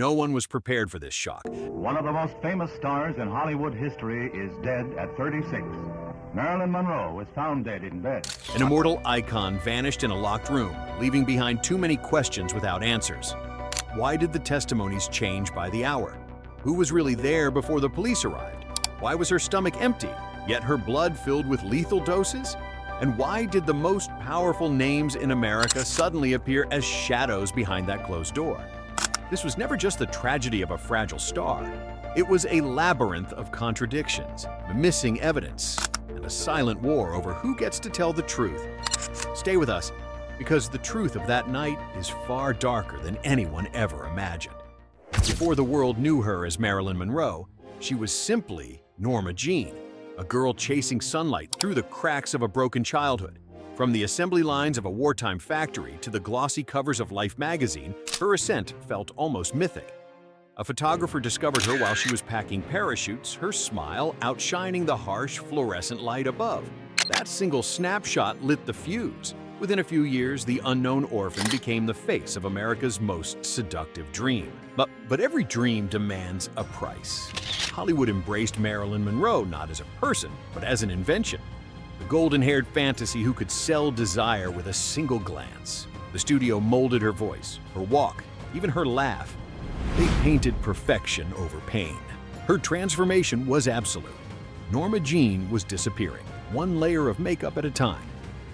no one was prepared for this shock. One of the most famous stars in Hollywood history is dead at 36. Marilyn Monroe was found dead in bed. An immortal icon vanished in a locked room, leaving behind too many questions without answers. Why did the testimonies change by the hour? Who was really there before the police arrived? Why was her stomach empty, yet her blood filled with lethal doses? And why did the most powerful names in America suddenly appear as shadows behind that closed door? This was never just the tragedy of a fragile star. It was a labyrinth of contradictions, missing evidence, and a silent war over who gets to tell the truth. Stay with us, because the truth of that night is far darker than anyone ever imagined. Before the world knew her as Marilyn Monroe, she was simply Norma Jean, a girl chasing sunlight through the cracks of a broken childhood. From the assembly lines of a wartime factory to the glossy covers of Life magazine, her ascent felt almost mythic. A photographer discovered her while she was packing parachutes, her smile outshining the harsh fluorescent light above. That single snapshot lit the fuse. Within a few years, the unknown orphan became the face of America's most seductive dream. But every dream demands a price. Hollywood embraced Marilyn Monroe not as a person, but as an invention. The golden-haired fantasy who could sell desire with a single glance. The studio molded her voice, her walk, even her laugh. They painted perfection over pain. Her transformation was absolute. Norma Jean was disappearing, one layer of makeup at a time.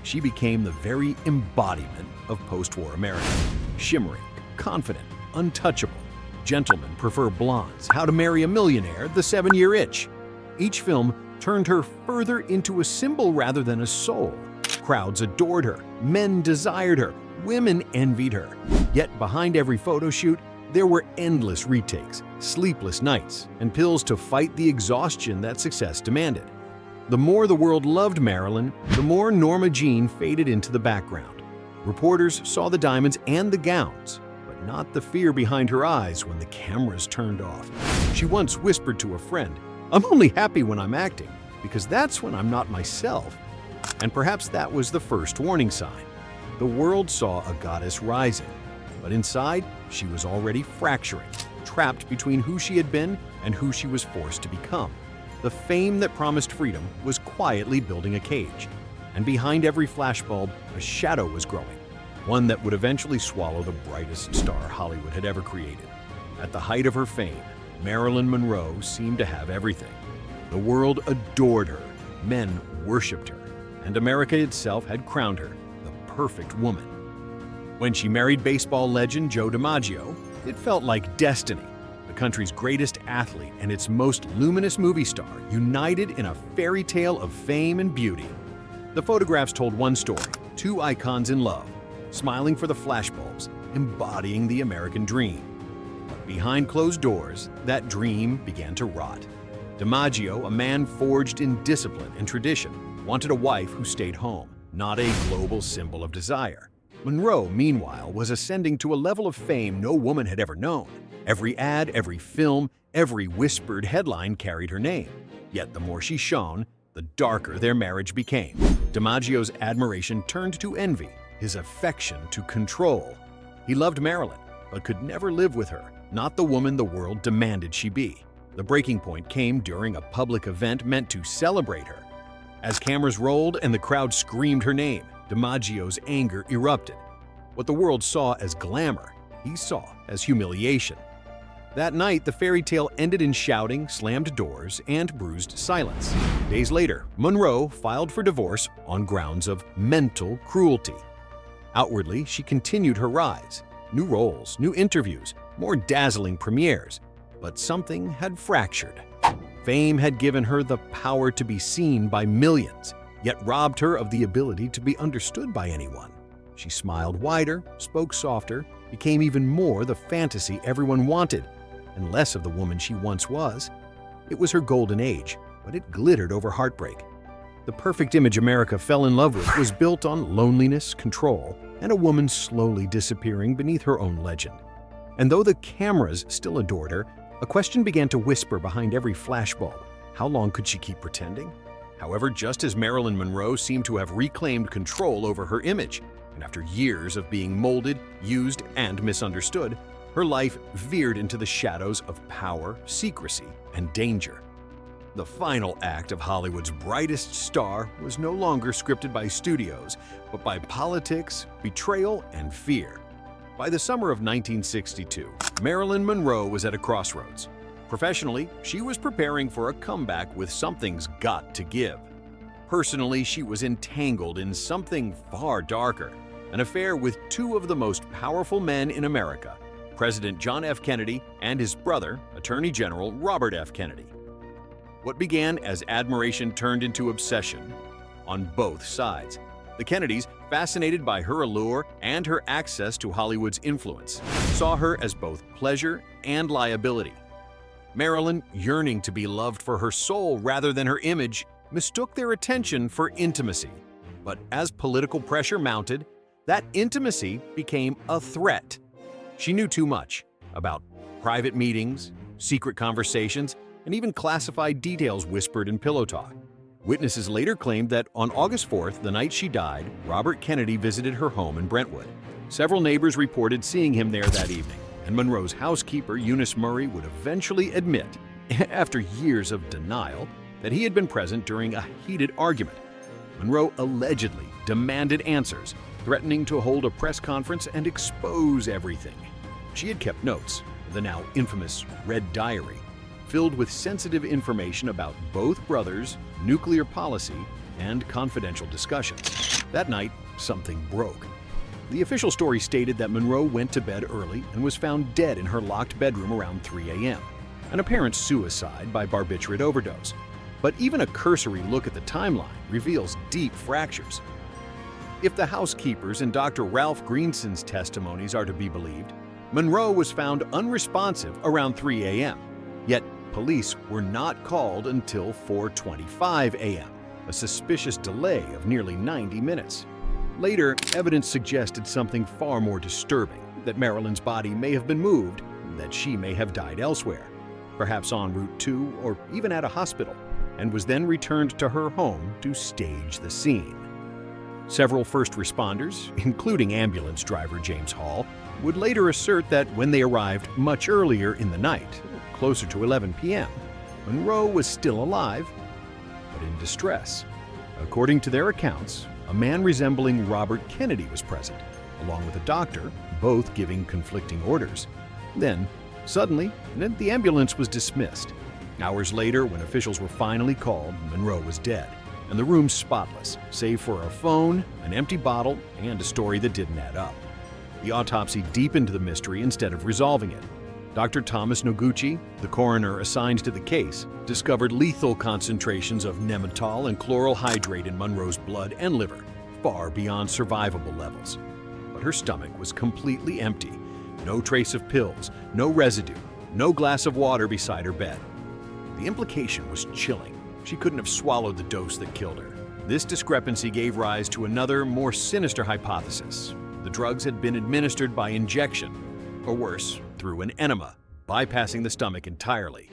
She became the very embodiment of post-war America. Shimmering, confident, untouchable. Gentlemen prefer blondes. How to Marry a Millionaire, The 7-Year Itch. Each film turned her further into a symbol rather than a soul. Crowds adored her, men desired her, women envied her. Yet behind every photo shoot, there were endless retakes, sleepless nights, and pills to fight the exhaustion that success demanded. The more the world loved Marilyn, the more Norma Jean faded into the background. Reporters saw the diamonds and the gowns, but not the fear behind her eyes when the cameras turned off. She once whispered to a friend, "I'm only happy when I'm acting, because that's when I'm not myself." And perhaps that was the first warning sign. The world saw a goddess rising, but inside, she was already fracturing, trapped between who she had been and who she was forced to become. The fame that promised freedom was quietly building a cage, and behind every flashbulb, a shadow was growing, one that would eventually swallow the brightest star Hollywood had ever created. At the height of her fame, Marilyn Monroe seemed to have everything. The world adored her, men worshipped her, and America itself had crowned her the perfect woman. When she married baseball legend Joe DiMaggio, it felt like destiny. The country's greatest athlete and its most luminous movie star united in a fairy tale of fame and beauty. The photographs told one story, two icons in love, smiling for the flashbulbs, embodying the American dream. But behind closed doors, that dream began to rot. DiMaggio, a man forged in discipline and tradition, wanted a wife who stayed home, not a global symbol of desire. Monroe, meanwhile, was ascending to a level of fame no woman had ever known. Every ad, every film, every whispered headline carried her name. Yet the more she shone, the darker their marriage became. DiMaggio's admiration turned to envy, his affection to control. He loved Marilyn, but could never live with her, not the woman the world demanded she be. The breaking point came during a public event meant to celebrate her. As cameras rolled and the crowd screamed her name, DiMaggio's anger erupted. What the world saw as glamour, he saw as humiliation. That night, the fairy tale ended in shouting, slammed doors, and bruised silence. Days later, Monroe filed for divorce on grounds of mental cruelty. Outwardly, she continued her rise. New roles, new interviews, more dazzling premieres. But something had fractured. Fame had given her the power to be seen by millions, yet robbed her of the ability to be understood by anyone. She smiled wider, spoke softer, became even more the fantasy everyone wanted, and less of the woman she once was. It was her golden age, but it glittered over heartbreak. The perfect image America fell in love with was built on loneliness, control, and a woman slowly disappearing beneath her own legend. And though the cameras still adored her, a question began to whisper behind every flashbulb. How long could she keep pretending? However, just as Marilyn Monroe seemed to have reclaimed control over her image, and after years of being molded, used, and misunderstood, Her life veered into the shadows of power, secrecy, and danger. The final act of Hollywood's brightest star was no longer scripted by studios, but by politics, betrayal, and fear. By the summer of 1962, Marilyn Monroe was at a crossroads. Professionally, she was preparing for a comeback with something's got to give. Personally, she was entangled in something far darker, an affair with two of the most powerful men in America, President John F. Kennedy and his brother, Attorney General Robert F. Kennedy. What began as admiration turned into obsession on both sides. The Kennedys, fascinated by her allure and her access to Hollywood's influence, saw her as both pleasure and liability. Marilyn, yearning to be loved for her soul rather than her image, mistook their attention for intimacy. But as political pressure mounted, that intimacy became a threat. She knew too much about private meetings, secret conversations, and even classified details whispered in pillow talk. Witnesses later claimed that on August 4th, the night she died, Robert Kennedy visited her home in Brentwood. Several neighbors reported seeing him there that evening, and Monroe's housekeeper, Eunice Murray, would eventually admit, after years of denial, that he had been present during a heated argument. Monroe allegedly demanded answers, threatening to hold a press conference and expose everything. She had kept notes, the now infamous Red Diary, filled with sensitive information about both brothers, nuclear policy, and confidential discussions. That night, something broke. The official story stated that Monroe went to bed early and was found dead in her locked bedroom around 3 a.m., an apparent suicide by barbiturate overdose. But even a cursory look at the timeline reveals deep fractures. If the housekeepers and Dr. Ralph Greenson's testimonies are to be believed, Monroe was found unresponsive around 3 a.m., yet police were not called until 4:25 a.m., a suspicious delay of nearly 90 minutes. Later, evidence suggested something far more disturbing, that Marilyn's body may have been moved, that she may have died elsewhere, perhaps en route to or even at a hospital, and was then returned to her home to stage the scene. Several first responders, including ambulance driver James Hall, would later assert that when they arrived much earlier in the night, closer to 11 p.m., Monroe was still alive, but in distress. According to their accounts, a man resembling Robert Kennedy was present, along with a doctor, both giving conflicting orders. Then, suddenly, the ambulance was dismissed. Hours later, when officials were finally called, Monroe was dead, and the room spotless, save for a phone, an empty bottle, and a story that didn't add up. The autopsy deepened the mystery instead of resolving it. Dr. Thomas Noguchi, the coroner assigned to the case, discovered lethal concentrations of nematol and chloral hydrate in Monroe's blood and liver, far beyond survivable levels. But her stomach was completely empty. No trace of pills, no residue, no glass of water beside her bed. The implication was chilling. She couldn't have swallowed the dose that killed her. This discrepancy gave rise to another, more sinister hypothesis. The drugs had been administered by injection, or worse, through an enema, bypassing the stomach entirely.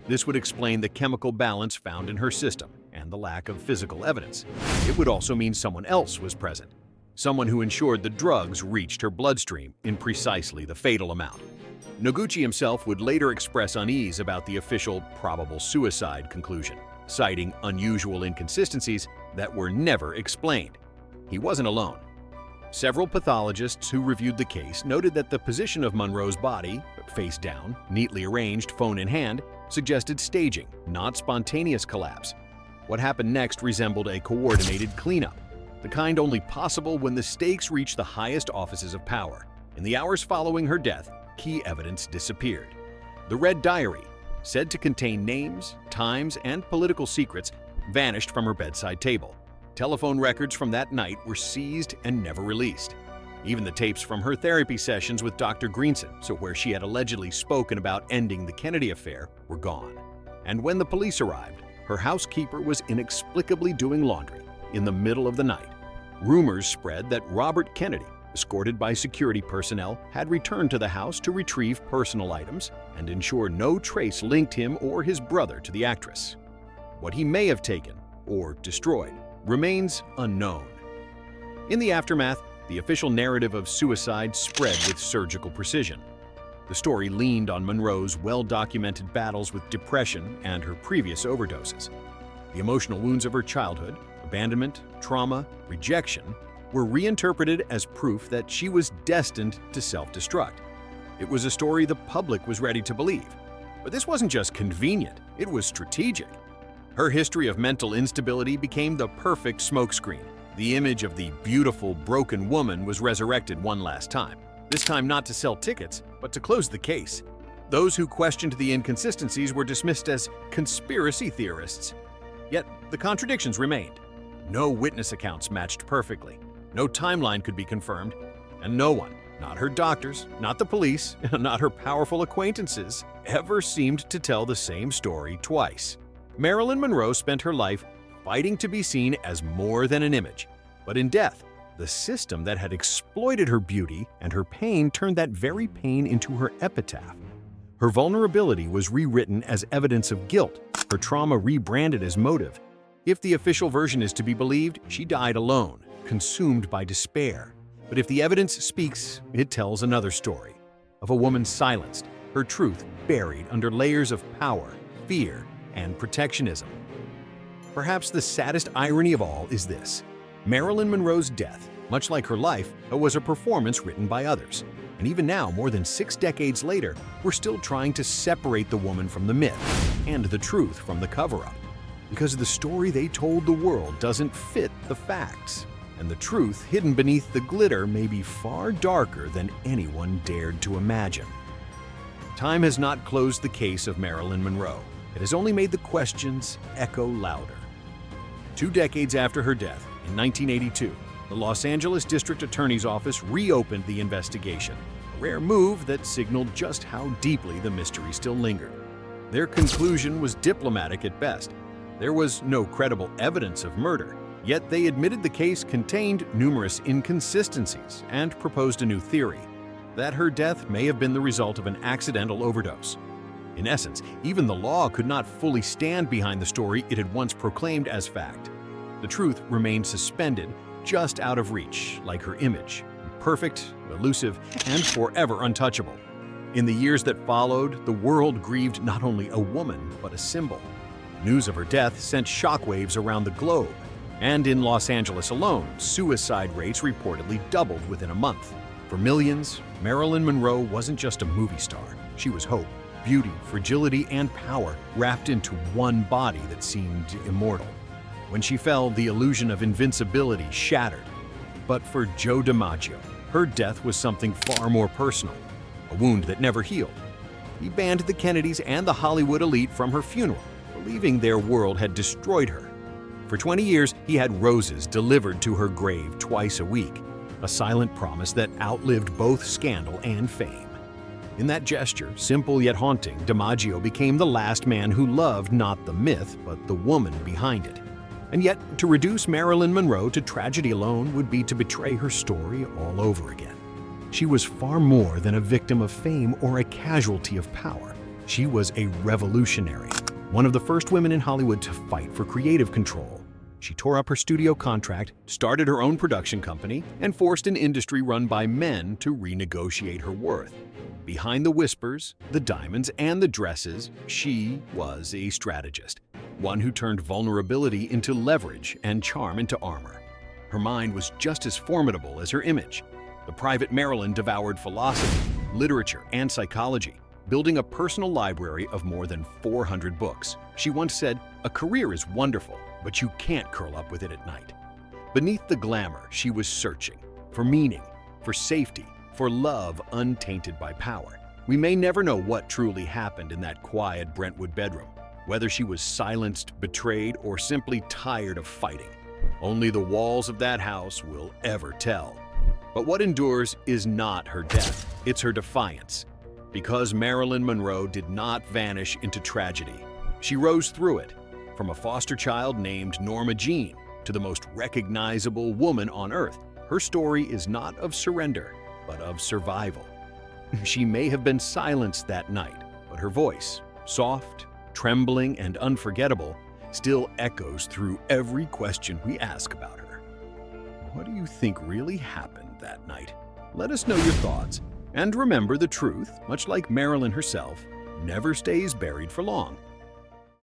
This would explain the chemical balance found in her system and the lack of physical evidence. It would also mean someone else was present, someone who ensured the drugs reached her bloodstream in precisely the fatal amount. Noguchi himself would later express unease about the official probable suicide conclusion, citing unusual inconsistencies that were never explained. He wasn't alone. Several pathologists who reviewed the case noted that the position of Monroe's body, face down, neatly arranged, phone in hand, suggested staging, not spontaneous collapse. What happened next resembled a coordinated cleanup, the kind only possible when the stakes reach the highest offices of power. In the hours following her death, key evidence disappeared. The Red Diary, said to contain names, times, and political secrets, vanished from her bedside table. Telephone records from that night were seized and never released. Even the tapes from her therapy sessions with Dr. Greenson, where she had allegedly spoken about ending the Kennedy affair, were gone. And when the police arrived, her housekeeper was inexplicably doing laundry in the middle of the night. Rumors spread that Robert Kennedy, escorted by security personnel, had returned to the house to retrieve personal items and ensure no trace linked him or his brother to the actress. What he may have taken, or destroyed, remains unknown. In the aftermath, the official narrative of suicide spread with surgical precision. The story leaned on Monroe's well-documented battles with depression and her previous overdoses. The emotional wounds of her childhood, abandonment, trauma, rejection, were reinterpreted as proof that she was destined to self-destruct. It was a story the public was ready to believe. But this wasn't just convenient, it was strategic. Her history of mental instability became the perfect smokescreen. The image of the beautiful, broken woman was resurrected one last time. This time not to sell tickets, but to close the case. Those who questioned the inconsistencies were dismissed as conspiracy theorists. Yet the contradictions remained. No witness accounts matched perfectly. No timeline could be confirmed, and no one, not her doctors, not the police, not her powerful acquaintances, ever seemed to tell the same story twice. Marilyn Monroe spent her life fighting to be seen as more than an image. But in death, the system that had exploited her beauty and her pain turned that very pain into her epitaph. Her vulnerability was rewritten as evidence of guilt, her trauma rebranded as motive. If the official version is to be believed, she died alone, consumed by despair. But if the evidence speaks, it tells another story of a woman silenced, her truth buried under layers of power, fear, and protectionism. Perhaps the saddest irony of all is this: Marilyn Monroe's death, much like her life, was a performance written by others. And even now, more than 6 decades later, we're still trying to separate the woman from the myth and the truth from the cover-up. Because the story they told the world doesn't fit the facts. And the truth hidden beneath the glitter may be far darker than anyone dared to imagine. Time has not closed the case of Marilyn Monroe. It has only made the questions echo louder. 2 decades after her death, in 1982, the Los Angeles District Attorney's Office reopened the investigation, a rare move that signaled just how deeply the mystery still lingered. Their conclusion was diplomatic at best. There was no credible evidence of murder, yet they admitted the case contained numerous inconsistencies and proposed a new theory, that her death may have been the result of an accidental overdose. In essence, even the law could not fully stand behind the story it had once proclaimed as fact. The truth remained suspended, just out of reach, like her image, perfect, elusive, and forever untouchable. In the years that followed, the world grieved not only a woman, but a symbol. News of her death sent shockwaves around the globe, and in Los Angeles alone, suicide rates reportedly doubled within a month. For millions, Marilyn Monroe wasn't just a movie star. She was hope, beauty, fragility, and power wrapped into one body that seemed immortal. When she fell, the illusion of invincibility shattered. But for Joe DiMaggio, her death was something far more personal, a wound that never healed. He banned the Kennedys and the Hollywood elite from her funeral, believing their world had destroyed her. For 20 years, he had roses delivered to her grave twice a week, a silent promise that outlived both scandal and fame. In that gesture, simple yet haunting, DiMaggio became the last man who loved not the myth, but the woman behind it. And yet, to reduce Marilyn Monroe to tragedy alone would be to betray her story all over again. She was far more than a victim of fame or a casualty of power. She was a revolutionary, one of the first women in Hollywood to fight for creative control. She tore up her studio contract, started her own production company, and forced an industry run by men to renegotiate her worth. Behind the whispers, the diamonds, and the dresses, she was a strategist, one who turned vulnerability into leverage and charm into armor. Her mind was just as formidable as her image. The private Marilyn devoured philosophy, literature, and psychology, building a personal library of more than 400 books. She once said, "A career is wonderful, but you can't curl up with it at night." Beneath the glamour, she was searching for meaning, for safety, for love untainted by power. We may never know what truly happened in that quiet Brentwood bedroom, whether she was silenced, betrayed, or simply tired of fighting. Only the walls of that house will ever tell. But what endures is not her death, it's her defiance. Because Marilyn Monroe did not vanish into tragedy. She rose through it, from a foster child named Norma Jean to the most recognizable woman on earth. Her story is not of surrender, but of survival. She may have been silenced that night, but her voice, soft, trembling, and unforgettable, still echoes through every question we ask about her. What do you think really happened that night? Let us know your thoughts. And remember, the truth, much like Marilyn herself, never stays buried for long.